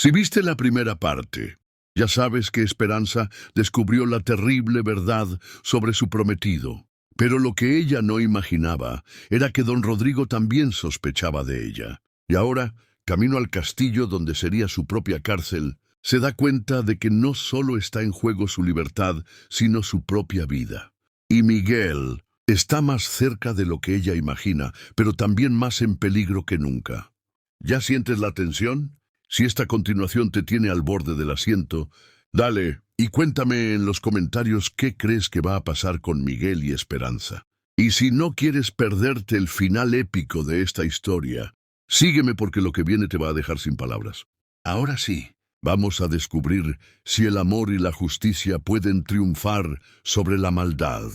Si viste la primera parte, ya sabes que Esperanza descubrió la terrible verdad sobre su prometido. Pero lo que ella no imaginaba era que don Rodrigo también sospechaba de ella. Y ahora, camino al castillo donde sería su propia cárcel, se da cuenta de que no solo está en juego su libertad, sino su propia vida. Y Miguel está más cerca de lo que ella imagina, pero también más en peligro que nunca. ¿Ya sientes la tensión? Si esta continuación te tiene al borde del asiento, dale y cuéntame en los comentarios qué crees que va a pasar con Miguel y Esperanza. Y si no quieres perderte el final épico de esta historia, sígueme porque lo que viene te va a dejar sin palabras. Ahora sí, vamos a descubrir si el amor y la justicia pueden triunfar sobre la maldad.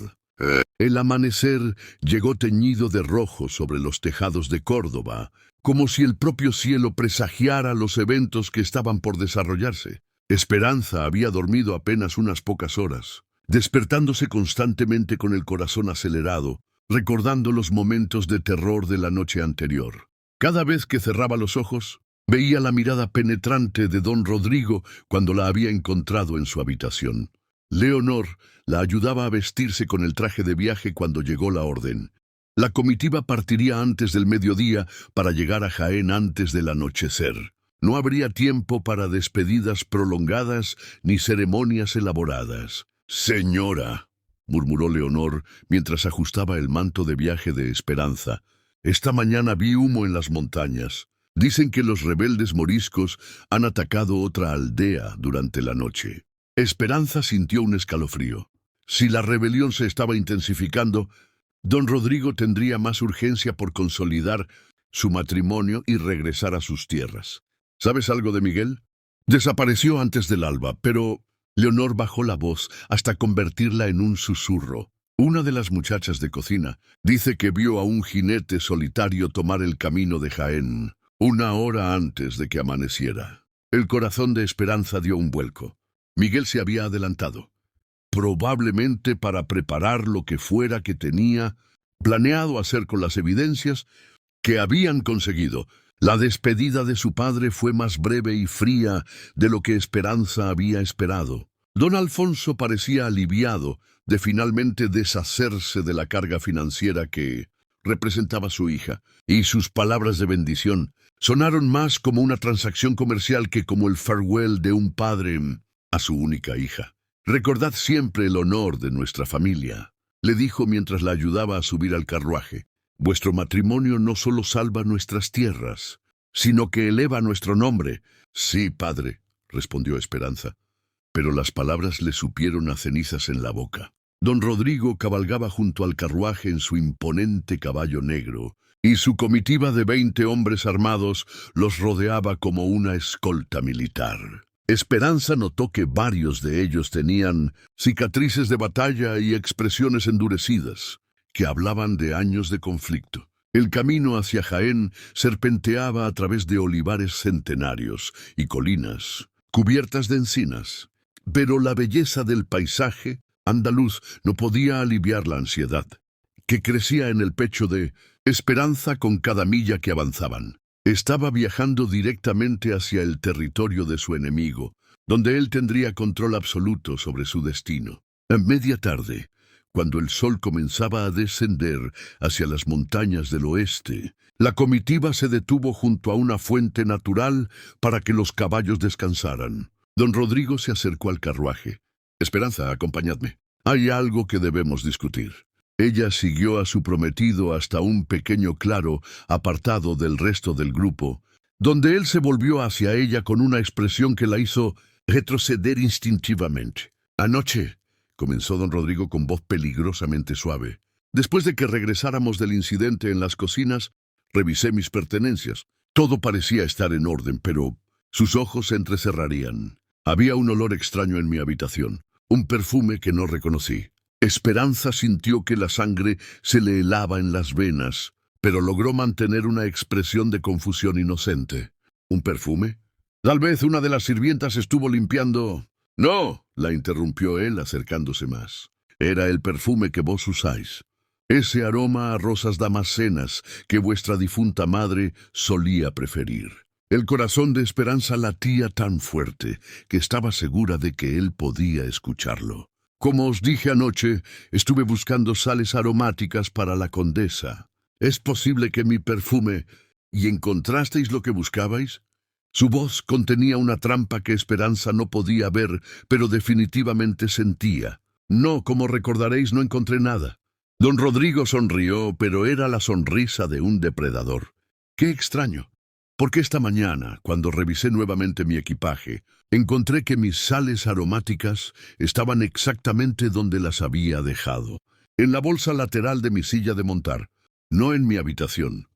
El amanecer llegó teñido de rojo sobre los tejados de Córdoba, como si el propio cielo presagiara los eventos que estaban por desarrollarse. Esperanza había dormido apenas unas pocas horas, despertándose constantemente con el corazón acelerado, recordando los momentos de terror de la noche anterior. Cada vez que cerraba los ojos, veía la mirada penetrante de don Rodrigo cuando la había encontrado en su habitación. Leonor la ayudaba a vestirse con el traje de viaje cuando llegó la orden. La comitiva partiría antes del mediodía para llegar a Jaén antes del anochecer. No habría tiempo para despedidas prolongadas ni ceremonias elaboradas. «Señora», murmuró Leonor mientras ajustaba el manto de viaje de Esperanza, «esta mañana vi humo en las montañas. Dicen que los rebeldes moriscos han atacado otra aldea durante la noche». Esperanza sintió un escalofrío. Si la rebelión se estaba intensificando, don Rodrigo tendría más urgencia por consolidar su matrimonio y regresar a sus tierras. ¿Sabes algo de Miguel? Desapareció antes del alba, pero Leonor bajó la voz hasta convertirla en un susurro. Una de las muchachas de cocina dice que vio a un jinete solitario tomar el camino de Jaén, 1 hora antes de que amaneciera. El corazón de Esperanza dio un vuelco. Miguel se había adelantado, probablemente para preparar lo que fuera que tenía planeado hacer con las evidencias que habían conseguido. La despedida de su padre fue más breve y fría de lo que Esperanza había esperado. Don Alfonso parecía aliviado de finalmente deshacerse de la carga financiera que representaba su hija, y sus palabras de bendición sonaron más como una transacción comercial que como el farewell de un padre a su única hija. «Recordad siempre el honor de nuestra familia», le dijo mientras la ayudaba a subir al carruaje. «Vuestro matrimonio no solo salva nuestras tierras, sino que eleva nuestro nombre». «Sí, padre», respondió Esperanza, pero las palabras le supieron a cenizas en la boca. Don Rodrigo cabalgaba junto al carruaje en su imponente caballo negro, y su comitiva de 20 hombres armados los rodeaba como una escolta militar. Esperanza notó que varios de ellos tenían cicatrices de batalla y expresiones endurecidas, que hablaban de años de conflicto. El camino hacia Jaén serpenteaba a través de olivares centenarios y colinas cubiertas de encinas, pero la belleza del paisaje andaluz no podía aliviar la ansiedad que crecía en el pecho de Esperanza con cada milla que avanzaban. Estaba viajando directamente hacia el territorio de su enemigo, donde él tendría control absoluto sobre su destino. A media tarde, cuando el sol comenzaba a descender hacia las montañas del oeste, la comitiva se detuvo junto a una fuente natural para que los caballos descansaran. Don Rodrigo se acercó al carruaje. «Esperanza, acompañadme. Hay algo que debemos discutir». Ella siguió a su prometido hasta un pequeño claro apartado del resto del grupo, donde él se volvió hacia ella con una expresión que la hizo retroceder instintivamente. «Anoche», comenzó don Rodrigo con voz peligrosamente suave, «después de que regresáramos del incidente en las cocinas, revisé mis pertenencias. Todo parecía estar en orden, pero sus ojos se entrecerrarían. Había un olor extraño en mi habitación, un perfume que no reconocí». Esperanza sintió que la sangre se le helaba en las venas, pero logró mantener una expresión de confusión inocente. «¿Un perfume? Tal vez una de las sirvientas estuvo limpiando...» «No», la interrumpió él acercándose más. «Era el perfume que vos usáis. Ese aroma a rosas damascenas que vuestra difunta madre solía preferir». El corazón de Esperanza latía tan fuerte que estaba segura de que él podía escucharlo. Como os dije anoche, estuve buscando sales aromáticas para la condesa. ¿Es posible que mi perfume... ¿Y encontrasteis lo que buscabais? Su voz contenía una trampa que Esperanza no podía ver, pero definitivamente sentía. No, como recordaréis, no encontré nada. Don Rodrigo sonrió, pero era la sonrisa de un depredador. ¡Qué extraño! Porque esta mañana, cuando revisé nuevamente mi equipaje, encontré que mis sales aromáticas estaban exactamente donde las había dejado, en la bolsa lateral de mi silla de montar, no en mi habitación.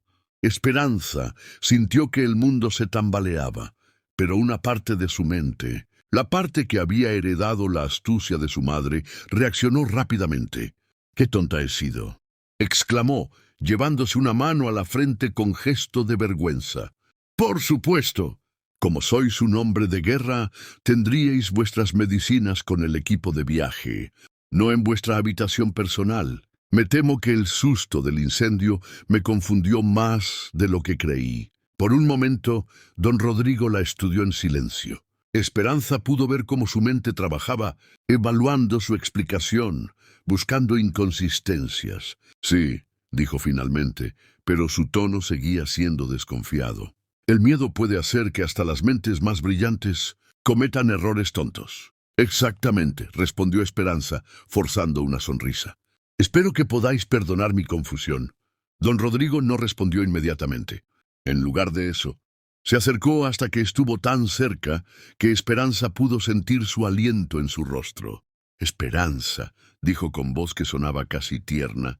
Esperanza sintió que el mundo se tambaleaba, pero una parte de su mente, la parte que había heredado la astucia de su madre, reaccionó rápidamente. «¡Qué tonta he sido!», exclamó, llevándose una mano a la frente con gesto de vergüenza. «Por supuesto. Como sois un hombre de guerra, tendríais vuestras medicinas con el equipo de viaje, no en vuestra habitación personal. Me temo que el susto del incendio me confundió más de lo que creí». Por un momento, don Rodrigo la estudió en silencio. Esperanza pudo ver cómo su mente trabajaba, evaluando su explicación, buscando inconsistencias. «Sí», dijo finalmente, pero su tono seguía siendo desconfiado. «El miedo puede hacer que hasta las mentes más brillantes cometan errores tontos». «Exactamente», respondió Esperanza, forzando una sonrisa. «Espero que podáis perdonar mi confusión». Don Rodrigo no respondió inmediatamente. En lugar de eso, se acercó hasta que estuvo tan cerca que Esperanza pudo sentir su aliento en su rostro. «Esperanza», dijo con voz que sonaba casi tierna,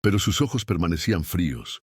pero sus ojos permanecían fríos.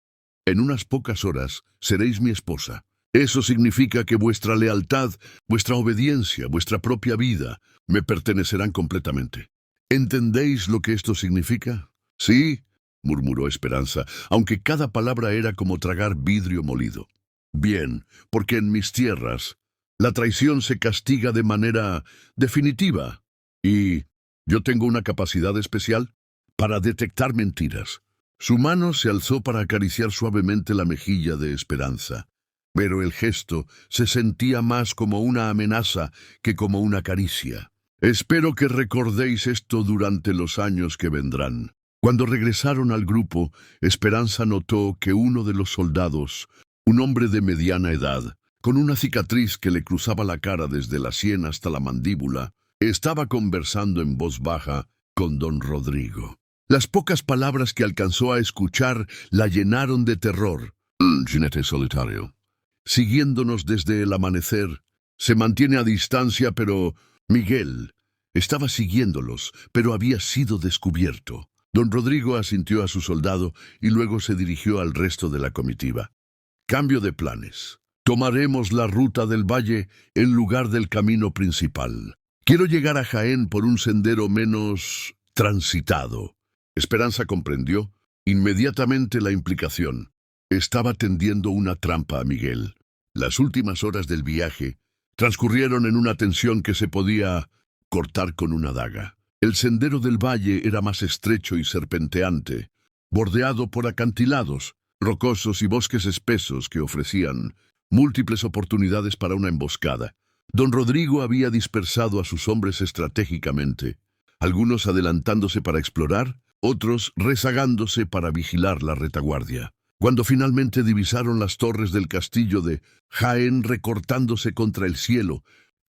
«En unas pocas horas seréis mi esposa. Eso significa que vuestra lealtad, vuestra obediencia, vuestra propia vida, me pertenecerán completamente. ¿Entendéis lo que esto significa?» «Sí», murmuró Esperanza, aunque cada palabra era como tragar vidrio molido. «Bien, porque en mis tierras la traición se castiga de manera definitiva. Y yo tengo una capacidad especial para detectar mentiras». Su mano se alzó para acariciar suavemente la mejilla de Esperanza, pero el gesto se sentía más como una amenaza que como una caricia. «Espero que recordéis esto durante los años que vendrán». Cuando regresaron al grupo, Esperanza notó que uno de los soldados, un hombre de mediana edad, con una cicatriz que le cruzaba la cara desde la sien hasta la mandíbula, estaba conversando en voz baja con don Rodrigo. Las pocas palabras que alcanzó a escuchar la llenaron de terror. «Jinete solitario, siguiéndonos desde el amanecer. Se mantiene a distancia, pero Miguel estaba siguiéndolos, pero había sido descubierto». Don Rodrigo asintió a su soldado y luego se dirigió al resto de la comitiva. «Cambio de planes. Tomaremos la ruta del valle en lugar del camino principal. Quiero llegar a Jaén por un sendero menos transitado». Esperanza comprendió inmediatamente la implicación. Estaba tendiendo una trampa a Miguel. Las últimas horas del viaje transcurrieron en una tensión que se podía cortar con una daga. El sendero del valle era más estrecho y serpenteante, bordeado por acantilados, rocosos y bosques espesos que ofrecían múltiples oportunidades para una emboscada. Don Rodrigo había dispersado a sus hombres estratégicamente, algunos adelantándose para explorar, otros rezagándose para vigilar la retaguardia. Cuando finalmente divisaron las torres del castillo de Jaén recortándose contra el cielo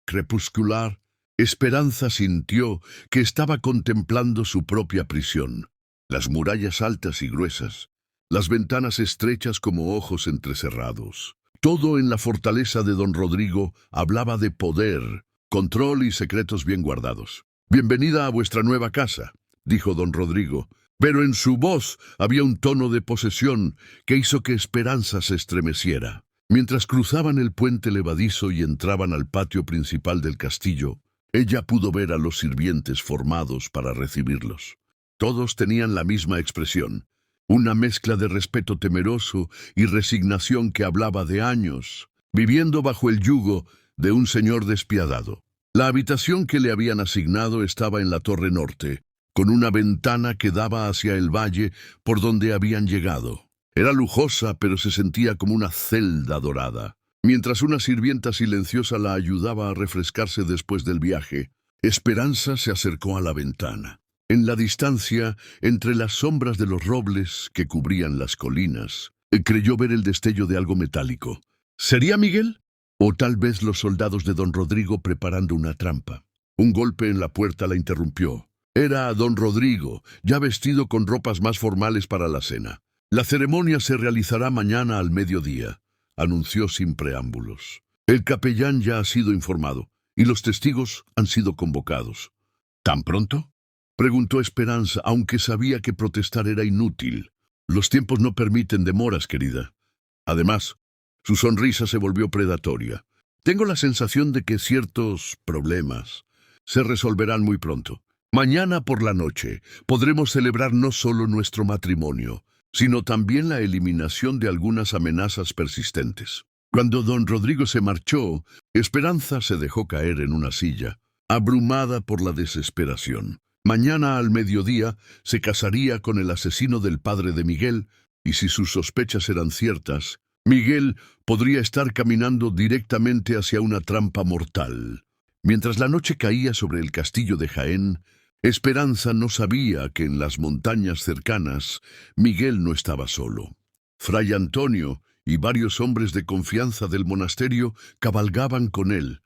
crepuscular, Esperanza sintió que estaba contemplando su propia prisión. Las murallas altas y gruesas, las ventanas estrechas como ojos entrecerrados. Todo en la fortaleza de don Rodrigo hablaba de poder, control y secretos bien guardados. «Bienvenida a vuestra nueva casa», dijo don Rodrigo, pero en su voz había un tono de posesión que hizo que Esperanza se estremeciera. Mientras cruzaban el puente levadizo y entraban al patio principal del castillo, ella pudo ver a los sirvientes formados para recibirlos. Todos tenían la misma expresión, una mezcla de respeto temeroso y resignación que hablaba de años, viviendo bajo el yugo de un señor despiadado. La habitación que le habían asignado estaba en la torre norte, con una ventana que daba hacia el valle por donde habían llegado. Era lujosa, pero se sentía como una celda dorada. Mientras una sirvienta silenciosa la ayudaba a refrescarse después del viaje, Esperanza se acercó a la ventana. En la distancia, entre las sombras de los robles que cubrían las colinas, creyó ver el destello de algo metálico. ¿Sería Miguel? O tal vez los soldados de don Rodrigo preparando una trampa. Un golpe en la puerta la interrumpió. Era don Rodrigo, ya vestido con ropas más formales para la cena. La ceremonia se realizará mañana al mediodía, anunció sin preámbulos. El capellán ya ha sido informado y los testigos han sido convocados. ¿Tan pronto?, preguntó Esperanza, aunque sabía que protestar era inútil. Los tiempos no permiten demoras, querida. Además, su sonrisa se volvió predatoria. Tengo la sensación de que ciertos problemas se resolverán muy pronto. Mañana por la noche podremos celebrar no solo nuestro matrimonio, sino también la eliminación de algunas amenazas persistentes. Cuando don Rodrigo se marchó, Esperanza se dejó caer en una silla, abrumada por la desesperación. Mañana al mediodía se casaría con el asesino del padre de Miguel, y si sus sospechas eran ciertas, Miguel podría estar caminando directamente hacia una trampa mortal. Mientras la noche caía sobre el castillo de Jaén, Esperanza no sabía que en las montañas cercanas Miguel no estaba solo. Fray Antonio y varios hombres de confianza del monasterio cabalgaban con él,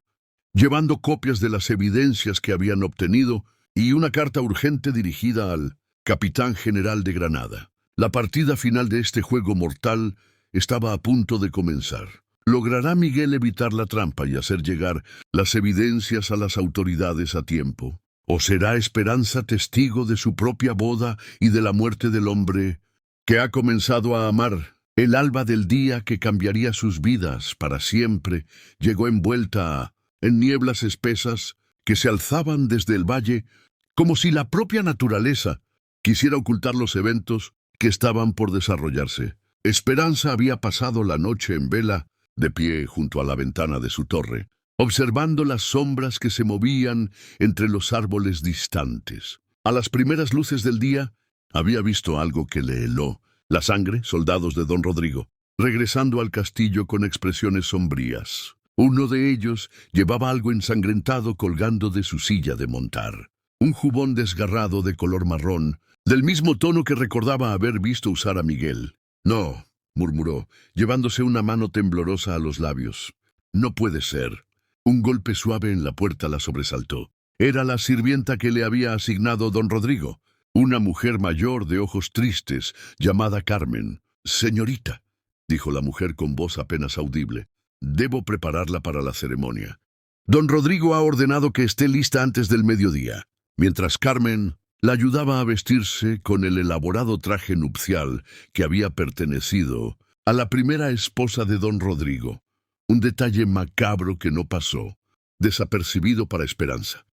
llevando copias de las evidencias que habían obtenido y una carta urgente dirigida al capitán general de Granada. La partida final de este juego mortal estaba a punto de comenzar. ¿Logrará Miguel evitar la trampa y hacer llegar las evidencias a las autoridades a tiempo? ¿O será Esperanza testigo de su propia boda y de la muerte del hombre que ha comenzado a amar? El alba del día que cambiaría sus vidas para siempre llegó envuelta en nieblas espesas que se alzaban desde el valle, como si la propia naturaleza quisiera ocultar los eventos que estaban por desarrollarse. Esperanza había pasado la noche en vela, de pie junto a la ventana de su torre, observando las sombras que se movían entre los árboles distantes. A las primeras luces del día, había visto algo que le heló. La sangre, soldados de don Rodrigo, regresando al castillo con expresiones sombrías. Uno de ellos llevaba algo ensangrentado colgando de su silla de montar. Un jubón desgarrado de color marrón, del mismo tono que recordaba haber visto usar a Miguel. «No», murmuró, llevándose una mano temblorosa a los labios. «No puede ser». Un golpe suave en la puerta la sobresaltó. Era la sirvienta que le había asignado don Rodrigo, una mujer mayor de ojos tristes, llamada Carmen. «Señorita», dijo la mujer con voz apenas audible, «debo prepararla para la ceremonia. Don Rodrigo ha ordenado que esté lista antes del mediodía». Mientras Carmen la ayudaba a vestirse con el elaborado traje nupcial que había pertenecido a la primera esposa de don Rodrigo. Un detalle macabro que no pasó desapercibido para Esperanza.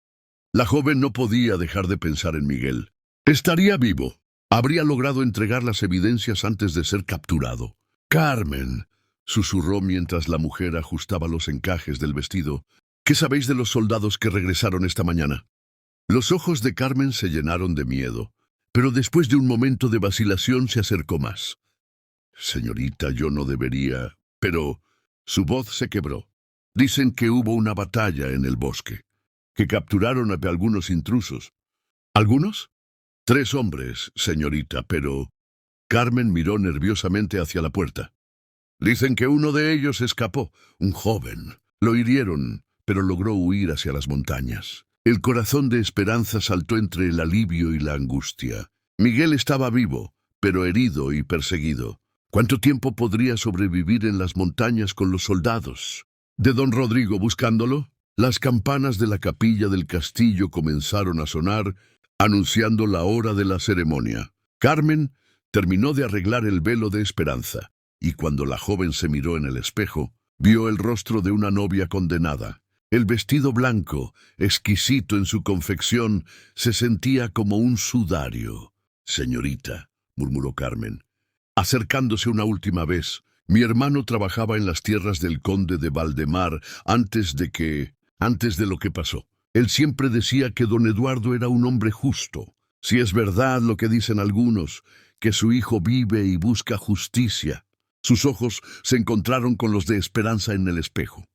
La joven no podía dejar de pensar en Miguel. Estaría vivo. Habría logrado entregar las evidencias antes de ser capturado. «Carmen», susurró mientras la mujer ajustaba los encajes del vestido, «¿qué sabéis de los soldados que regresaron esta mañana?» Los ojos de Carmen se llenaron de miedo, pero después de un momento de vacilación se acercó más. «Señorita, yo no debería...» Pero su voz se quebró. «Dicen que hubo una batalla en el bosque, que capturaron a algunos intrusos». «¿Algunos?» «3 hombres, señorita, pero...» Carmen miró nerviosamente hacia la puerta. «Dicen que uno de ellos escapó, un joven. Lo hirieron, pero logró huir hacia las montañas». El corazón de Esperanza saltó entre el alivio y la angustia. Miguel estaba vivo, pero herido y perseguido. ¿Cuánto tiempo podría sobrevivir en las montañas con los soldados de don Rodrigo buscándolo? Las campanas de la capilla del castillo comenzaron a sonar, anunciando la hora de la ceremonia. Carmen terminó de arreglar el velo de Esperanza, y cuando la joven se miró en el espejo, vio el rostro de una novia condenada. El vestido blanco, exquisito en su confección, se sentía como un sudario. «Señorita», murmuró Carmen, acercándose una última vez, «mi hermano trabajaba en las tierras del conde de Valdemar antes de lo que pasó. Él siempre decía que don Eduardo era un hombre justo. Si es verdad lo que dicen algunos, que su hijo vive y busca justicia, Sus ojos se encontraron con los de Esperanza en el espejo.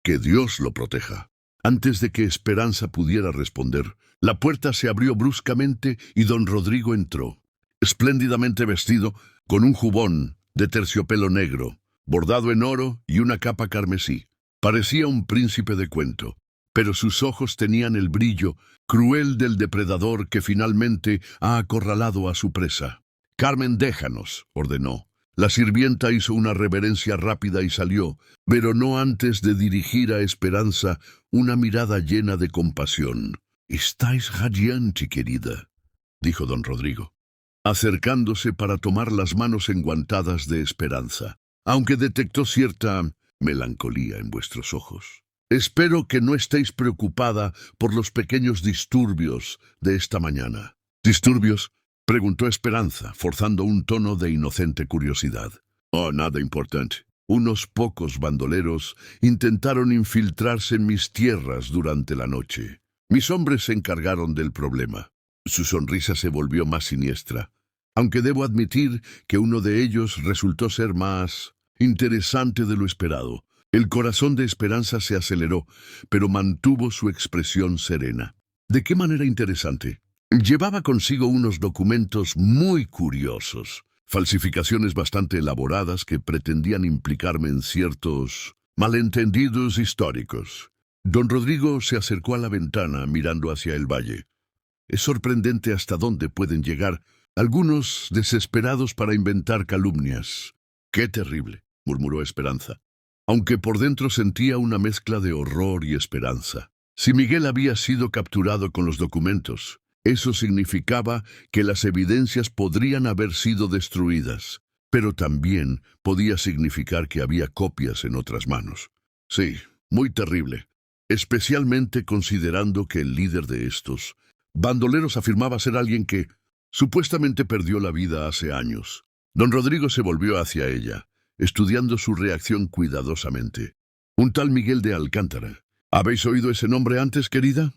«Que Dios lo proteja». Antes de que Esperanza pudiera responder, la puerta se abrió bruscamente y don Rodrigo entró, espléndidamente vestido, con un jubón de terciopelo negro, bordado en oro y una capa carmesí. Parecía un príncipe de cuento, pero sus ojos tenían el brillo cruel del depredador que finalmente ha acorralado a su presa. «Carmen, déjanos», ordenó. La sirvienta hizo una reverencia rápida y salió, pero no antes de dirigir a Esperanza una mirada llena de compasión. «Estáis radiante, querida», dijo don Rodrigo, acercándose para tomar las manos enguantadas de Esperanza, aunque detectó cierta melancolía en vuestros ojos. «Espero que no estéis preocupada por los pequeños disturbios de esta mañana». «¿Disturbios?», preguntó Esperanza, forzando un tono de inocente curiosidad. «Oh, nada importante. Unos pocos bandoleros intentaron infiltrarse en mis tierras durante la noche. Mis hombres se encargaron del problema». Su sonrisa se volvió más siniestra, aunque debo admitir que uno de ellos resultó ser más interesante de lo esperado. El corazón de Esperanza se aceleró, pero mantuvo su expresión serena. «¿De qué manera interesante?» «Llevaba consigo unos documentos muy curiosos, falsificaciones bastante elaboradas que pretendían implicarme en ciertos malentendidos históricos». Don Rodrigo se acercó a la ventana mirando hacia el valle. «Es sorprendente hasta dónde pueden llegar algunos desesperados para inventar calumnias». «Qué terrible», murmuró Esperanza, aunque por dentro sentía una mezcla de horror y esperanza. Si Miguel había sido capturado con los documentos, eso significaba que las evidencias podrían haber sido destruidas, pero también podía significar que había copias en otras manos. Sí, muy terrible, especialmente considerando que el líder de estos bandoleros afirmaba ser alguien que supuestamente perdió la vida hace años. Don Rodrigo se volvió hacia ella, estudiando su reacción cuidadosamente. «Un tal Miguel de Alcántara. ¿Habéis oído ese nombre antes, querida?»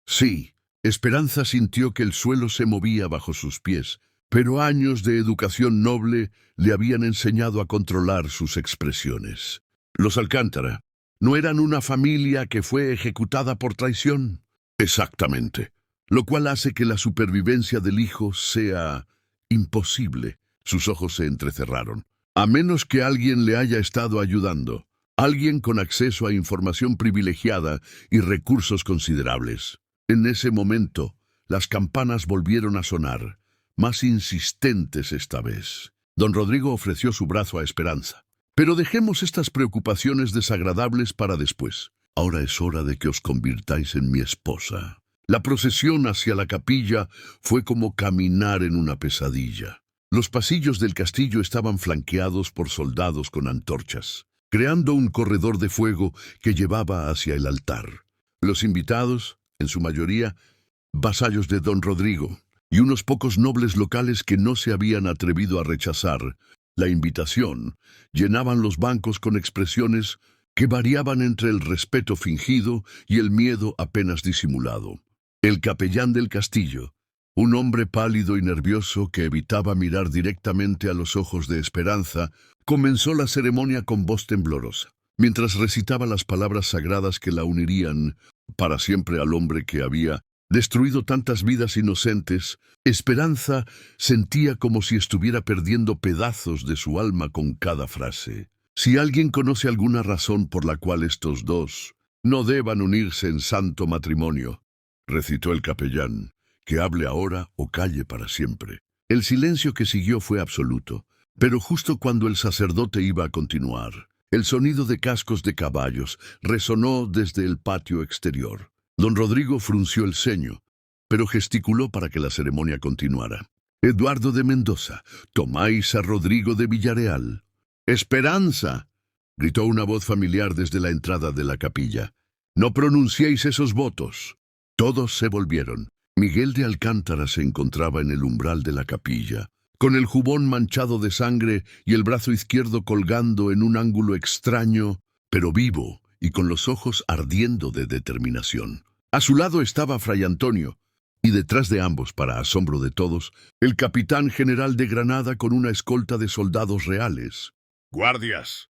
«Sí». Esperanza sintió que el suelo se movía bajo sus pies, pero años de educación noble le habían enseñado a controlar sus expresiones. «Los Alcántara, ¿no eran una familia que fue ejecutada por traición?» «Exactamente, lo cual hace que la supervivencia del hijo sea imposible». Sus ojos se entrecerraron. «A menos que alguien le haya estado ayudando, alguien con acceso a información privilegiada y recursos considerables». En ese momento, las campanas volvieron a sonar, más insistentes esta vez. Don Rodrigo ofreció su brazo a Esperanza. «Pero dejemos estas preocupaciones desagradables para después. Ahora es hora de que os convirtáis en mi esposa». La procesión hacia la capilla fue como caminar en una pesadilla. Los pasillos del castillo estaban flanqueados por soldados con antorchas, creando un corredor de fuego que llevaba hacia el altar. Los invitados, en su mayoría, vasallos de don Rodrigo, y unos pocos nobles locales que no se habían atrevido a rechazar la invitación, llenaban los bancos con expresiones que variaban entre el respeto fingido y el miedo apenas disimulado. El capellán del castillo, un hombre pálido y nervioso que evitaba mirar directamente a los ojos de Esperanza, comenzó la ceremonia con voz temblorosa, mientras recitaba las palabras sagradas que la unirían para siempre al hombre que había destruido tantas vidas inocentes. Esperanza sentía como si estuviera perdiendo pedazos de su alma con cada frase. «Si alguien conoce alguna razón por la cual estos dos no deban unirse en santo matrimonio», recitó el capellán, «que hable ahora o calle para siempre». El silencio que siguió fue absoluto, pero justo cuando el sacerdote iba a continuar, el sonido de cascos de caballos resonó desde el patio exterior. Don Rodrigo frunció el ceño, pero gesticuló para que la ceremonia continuara. «Eduardo de Mendoza, tomáis a Rodrigo de Villareal». «¡Esperanza!», gritó una voz familiar desde la entrada de la capilla. «No pronunciéis esos votos». Todos se volvieron. Miguel de Alcántara se encontraba en el umbral de la capilla, con el jubón manchado de sangre y el brazo izquierdo colgando en un ángulo extraño, pero vivo y con los ojos ardiendo de determinación. A su lado estaba Fray Antonio, y detrás de ambos, para asombro de todos, el capitán general de Granada con una escolta de soldados reales. «¡Guardias!»,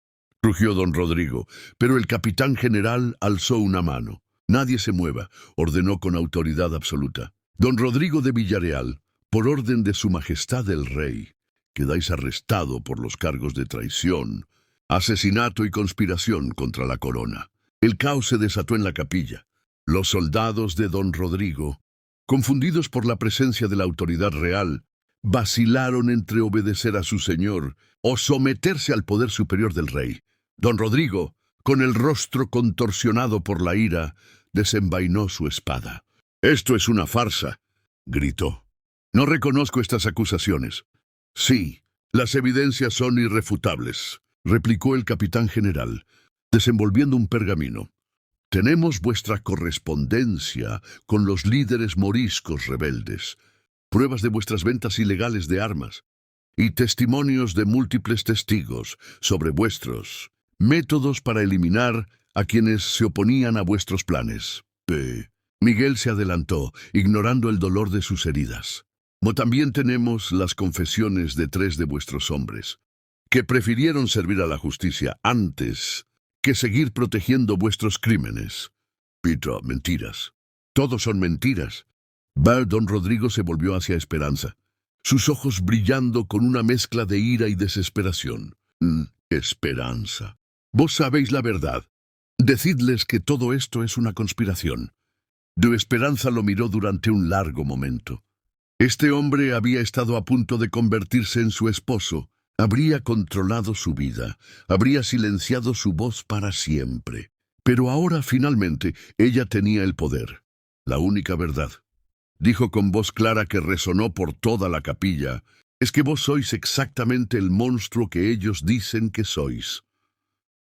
rugió don Rodrigo, pero el capitán general alzó una mano. «Nadie se mueva», ordenó con autoridad absoluta. «Don Rodrigo de Villareal, por orden de su majestad el rey, quedáis arrestado por los cargos de traición, asesinato y conspiración contra la corona». El caos se desató en la capilla. Los soldados de don Rodrigo, confundidos por la presencia de la autoridad real, vacilaron entre obedecer a su señor o someterse al poder superior del rey. Don Rodrigo, con el rostro contorsionado por la ira, desenvainó su espada. «Esto es una farsa», gritó. «No reconozco estas acusaciones». «Sí, las evidencias son irrefutables», replicó el capitán general, desenvolviendo un pergamino. «Tenemos vuestra correspondencia con los líderes moriscos rebeldes, pruebas de vuestras ventas ilegales de armas y testimonios de múltiples testigos sobre vuestros métodos para eliminar a quienes se oponían a vuestros planes». Miguel se adelantó, ignorando el dolor de sus heridas. «Como también tenemos las confesiones de 3 de vuestros hombres, que prefirieron servir a la justicia antes que seguir protegiendo vuestros crímenes». «Peter, mentiras. Todos son mentiras». Don Rodrigo se volvió hacia Esperanza, sus ojos brillando con una mezcla de ira y desesperación. «Esperanza, vos sabéis la verdad. Decidles que todo esto es una conspiración». De Esperanza lo miró durante un largo momento. Este hombre había estado a punto de convertirse en su esposo. Habría controlado su vida, habría silenciado su voz para siempre. Pero ahora, finalmente, ella tenía el poder. «La única verdad», dijo con voz clara que resonó por toda la capilla, «es que vos sois exactamente el monstruo que ellos dicen que sois».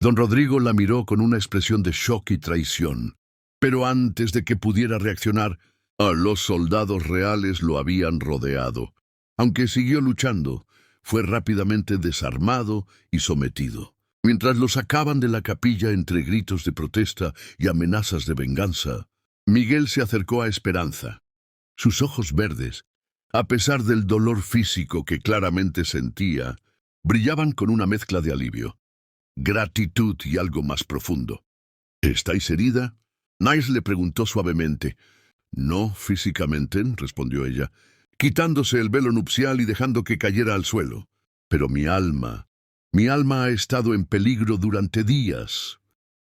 Don Rodrigo la miró con una expresión de shock y traición. Pero antes de que pudiera reaccionar, a los soldados reales lo habían rodeado. Aunque siguió luchando, fue rápidamente desarmado y sometido. Mientras lo sacaban de la capilla entre gritos de protesta y amenazas de venganza, Miguel se acercó a Esperanza. Sus ojos verdes, a pesar del dolor físico que claramente sentía, brillaban con una mezcla de alivio, gratitud y algo más profundo. «¿Estáis herida?», Niles le preguntó suavemente. «No físicamente», respondió ella, quitándose el velo nupcial y dejando que cayera al suelo. «Pero mi alma ha estado en peligro durante días».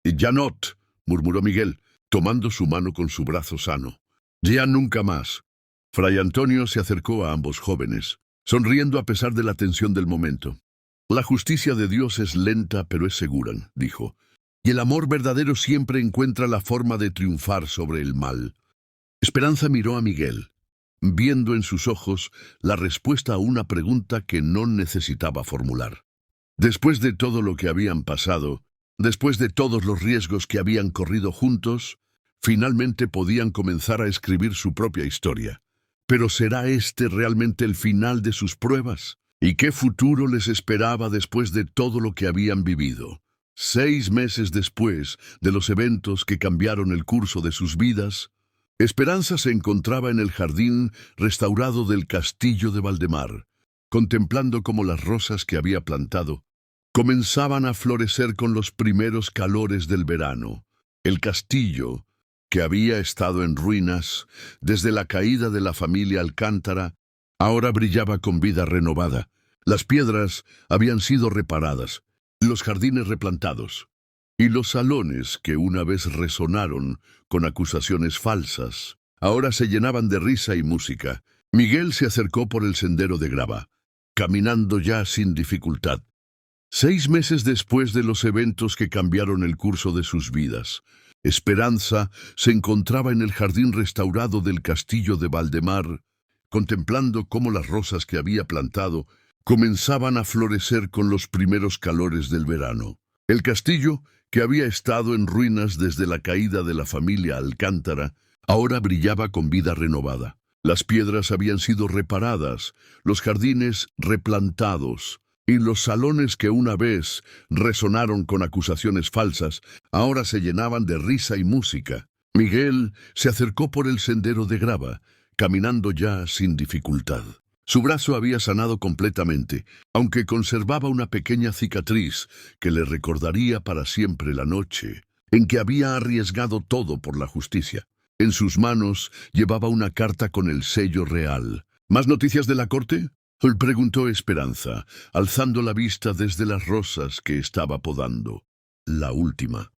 «Janot», murmuró Miguel, tomando su mano con su brazo sano. «Ya nunca más». Fray Antonio se acercó a ambos jóvenes, sonriendo a pesar de la tensión del momento. «La justicia de Dios es lenta pero es segura», dijo, «y el amor verdadero siempre encuentra la forma de triunfar sobre el mal». Esperanza miró a Miguel, viendo en sus ojos la respuesta a una pregunta que no necesitaba formular. Después de todo lo que habían pasado, después de todos los riesgos que habían corrido juntos, finalmente podían comenzar a escribir su propia historia. Pero ¿será este realmente el final de sus pruebas? ¿Y qué futuro les esperaba después de todo lo que habían vivido? 6 meses después de los eventos que cambiaron el curso de sus vidas, Esperanza se encontraba en el jardín restaurado del castillo de Valdemar, contemplando cómo las rosas que había plantado comenzaban a florecer con los primeros calores del verano. El castillo, que había estado en ruinas desde la caída de la familia Alcántara, ahora brillaba con vida renovada. Las piedras habían sido reparadas, los jardines replantados, y los salones que una vez resonaron con acusaciones falsas, ahora se llenaban de risa y música. Miguel se acercó por el sendero de grava, caminando ya sin dificultad. 6 meses después de los eventos que cambiaron el curso de sus vidas, Esperanza se encontraba en el jardín restaurado del castillo de Valdemar, contemplando cómo las rosas que había plantado comenzaban a florecer con los primeros calores del verano. El castillo, que había estado en ruinas desde la caída de la familia Alcántara, ahora brillaba con vida renovada. Las piedras habían sido reparadas, los jardines replantados, y los salones que una vez resonaron con acusaciones falsas, ahora se llenaban de risa y música. Miguel se acercó por el sendero de grava, caminando ya sin dificultad. Su brazo había sanado completamente, aunque conservaba una pequeña cicatriz que le recordaría para siempre la noche en que había arriesgado todo por la justicia. En sus manos llevaba una carta con el sello real. ¿Más noticias de la corte?, preguntó Esperanza, alzando la vista desde las rosas que estaba podando. La última,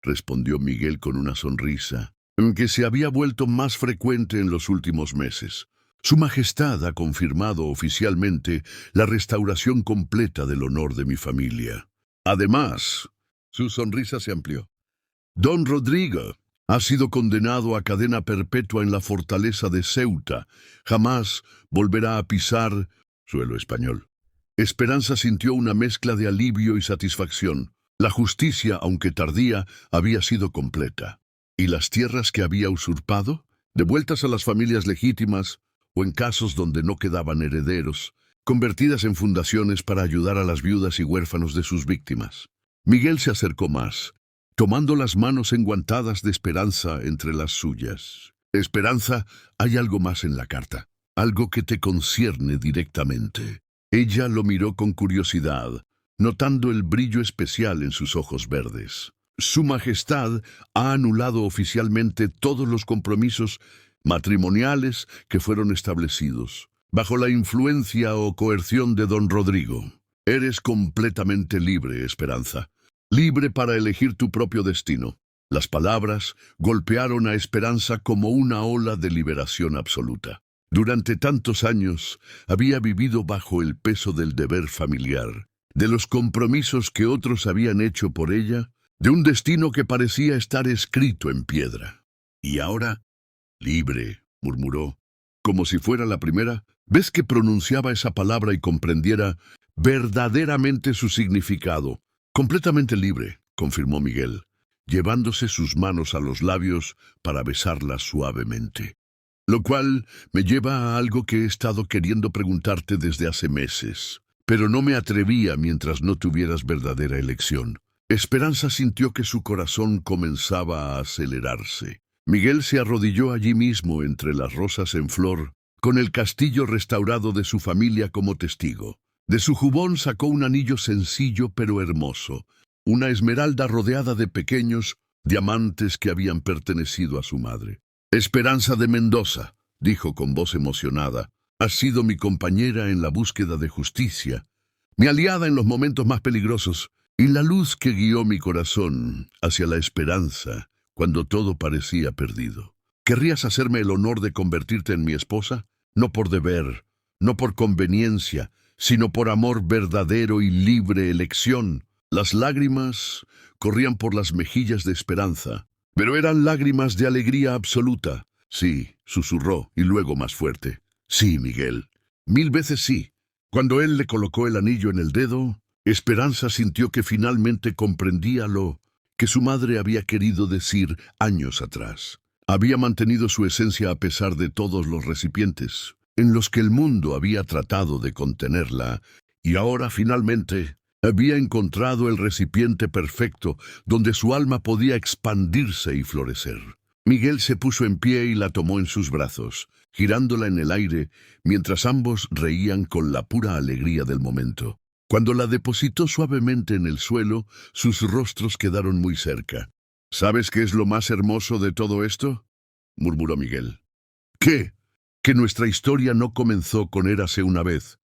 respondió Miguel con una sonrisa, que se había vuelto más frecuente en los últimos meses. Su Majestad ha confirmado oficialmente la restauración completa del honor de mi familia. Además, su sonrisa se amplió. Don Rodrigo ha sido condenado a cadena perpetua en la fortaleza de Ceuta. Jamás volverá a pisar suelo español. Esperanza sintió una mezcla de alivio y satisfacción. La justicia, aunque tardía, había sido completa. ¿Y las tierras que había usurpado? Devueltas a las familias legítimas, o en casos donde no quedaban herederos, convertidas en fundaciones para ayudar a las viudas y huérfanos de sus víctimas. Miguel se acercó más, tomando las manos enguantadas de Esperanza entre las suyas. Esperanza, hay algo más en la carta, algo que te concierne directamente. Ella lo miró con curiosidad, notando el brillo especial en sus ojos verdes. Su Majestad ha anulado oficialmente todos los compromisos matrimoniales que fueron establecidos, bajo la influencia o coerción de don Rodrigo. Eres completamente libre, Esperanza. Libre para elegir tu propio destino. Las palabras golpearon a Esperanza como una ola de liberación absoluta. Durante tantos años había vivido bajo el peso del deber familiar, de los compromisos que otros habían hecho por ella, de un destino que parecía estar escrito en piedra. Y ahora, libre, murmuró, como si fuera la primera vez que pronunciaba esa palabra y comprendiera verdaderamente su significado. Completamente libre, confirmó Miguel, llevándose sus manos a los labios para besarla suavemente. Lo cual me lleva a algo que he estado queriendo preguntarte desde hace meses, pero no me atrevía mientras no tuvieras verdadera elección. Esperanza sintió que su corazón comenzaba a acelerarse. Miguel se arrodilló allí mismo entre las rosas en flor, con el castillo restaurado de su familia como testigo. De su jubón sacó un anillo sencillo pero hermoso, una esmeralda rodeada de pequeños diamantes que habían pertenecido a su madre. Esperanza de Mendoza, dijo con voz emocionada, has sido mi compañera en la búsqueda de justicia, mi aliada en los momentos más peligrosos, y la luz que guió mi corazón hacia la esperanza cuando todo parecía perdido. ¿Querrías hacerme el honor de convertirte en mi esposa? No por deber, no por conveniencia, sino por amor verdadero y libre elección. Las lágrimas corrían por las mejillas de Esperanza, pero eran lágrimas de alegría absoluta. Sí, susurró, y luego más fuerte. Sí, Miguel. 1000 veces sí. Cuando él le colocó el anillo en el dedo, Esperanza sintió que finalmente comprendía lo que su madre había querido decir años atrás. Había mantenido su esencia a pesar de todos los recipientes en los que el mundo había tratado de contenerla, y ahora finalmente había encontrado el recipiente perfecto donde su alma podía expandirse y florecer. Miguel se puso en pie y la tomó en sus brazos, girándola en el aire, mientras ambos reían con la pura alegría del momento. Cuando la depositó suavemente en el suelo, sus rostros quedaron muy cerca. ¿Sabes qué es lo más hermoso de todo esto?, murmuró Miguel. ¿Qué? Que nuestra historia no comenzó con Érase una vez,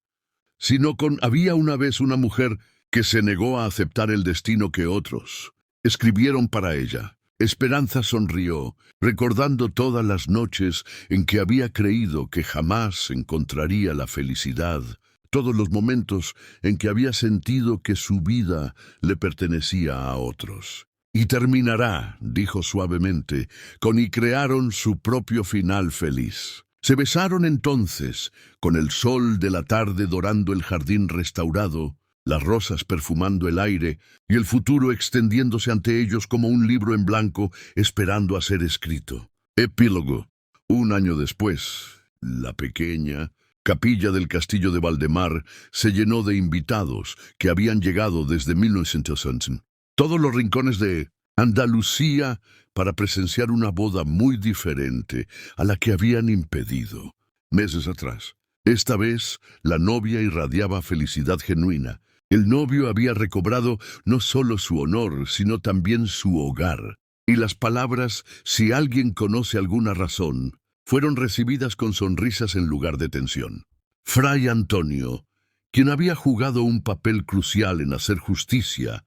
sino con Había una vez una mujer que se negó a aceptar el destino que otros escribieron para ella. Esperanza sonrió, recordando todas las noches en que había creído que jamás encontraría la felicidad, todos los momentos en que había sentido que su vida le pertenecía a otros. Y terminará, dijo suavemente, con y crearon su propio final feliz. Se besaron entonces, con el sol de la tarde dorando el jardín restaurado, las rosas perfumando el aire y el futuro extendiéndose ante ellos como un libro en blanco esperando a ser escrito. Epílogo. 1 año después, la pequeña capilla del castillo de Valdemar se llenó de invitados que habían llegado desde 1911. Todos los rincones de Andalucía para presenciar una boda muy diferente a la que habían impedido meses atrás. Esta vez, la novia irradiaba felicidad genuina. El novio había recobrado no solo su honor, sino también su hogar. Y las palabras, si alguien conoce alguna razón, fueron recibidas con sonrisas en lugar de tensión. Fray Antonio, quien había jugado un papel crucial en hacer justicia,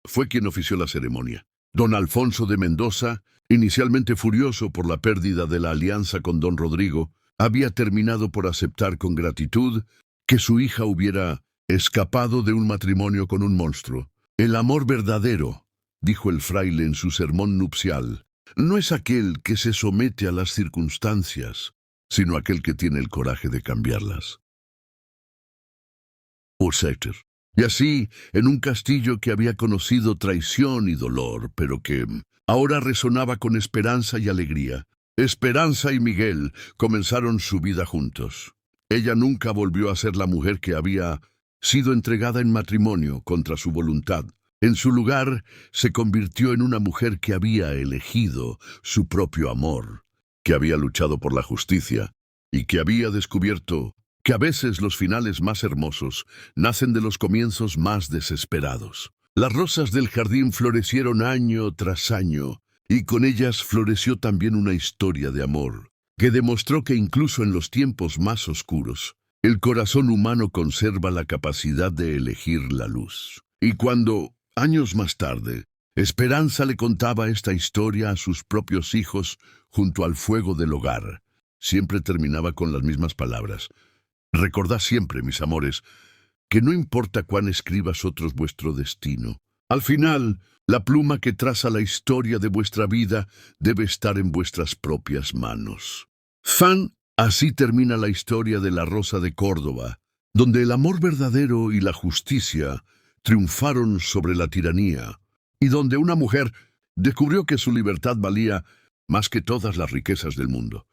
fue quien ofició la ceremonia. Don Alfonso de Mendoza, inicialmente furioso por la pérdida de la alianza con don Rodrigo, había terminado por aceptar con gratitud que su hija hubiera escapado de un matrimonio con un monstruo. El amor verdadero, dijo el fraile en su sermón nupcial, no es aquel que se somete a las circunstancias, sino aquel que tiene el coraje de cambiarlas. Worcester. Y así, en un castillo que había conocido traición y dolor, pero que ahora resonaba con esperanza y alegría, Esperanza y Miguel comenzaron su vida juntos. Ella nunca volvió a ser la mujer que había sido entregada en matrimonio contra su voluntad. En su lugar, se convirtió en una mujer que había elegido su propio amor, que había luchado por la justicia y que había descubierto que a veces los finales más hermosos nacen de los comienzos más desesperados. Las rosas del jardín florecieron año tras año, y con ellas floreció también una historia de amor, que demostró que incluso en los tiempos más oscuros, el corazón humano conserva la capacidad de elegir la luz. Y cuando, años más tarde, Esperanza le contaba esta historia a sus propios hijos junto al fuego del hogar, siempre terminaba con las mismas palabras. Recordad siempre, mis amores, que no importa cuán escribas otros vuestro destino. Al final, la pluma que traza la historia de vuestra vida debe estar en vuestras propias manos. Así termina la historia de la Rosa de Córdoba, donde el amor verdadero y la justicia triunfaron sobre la tiranía, y donde una mujer descubrió que su libertad valía más que todas las riquezas del mundo.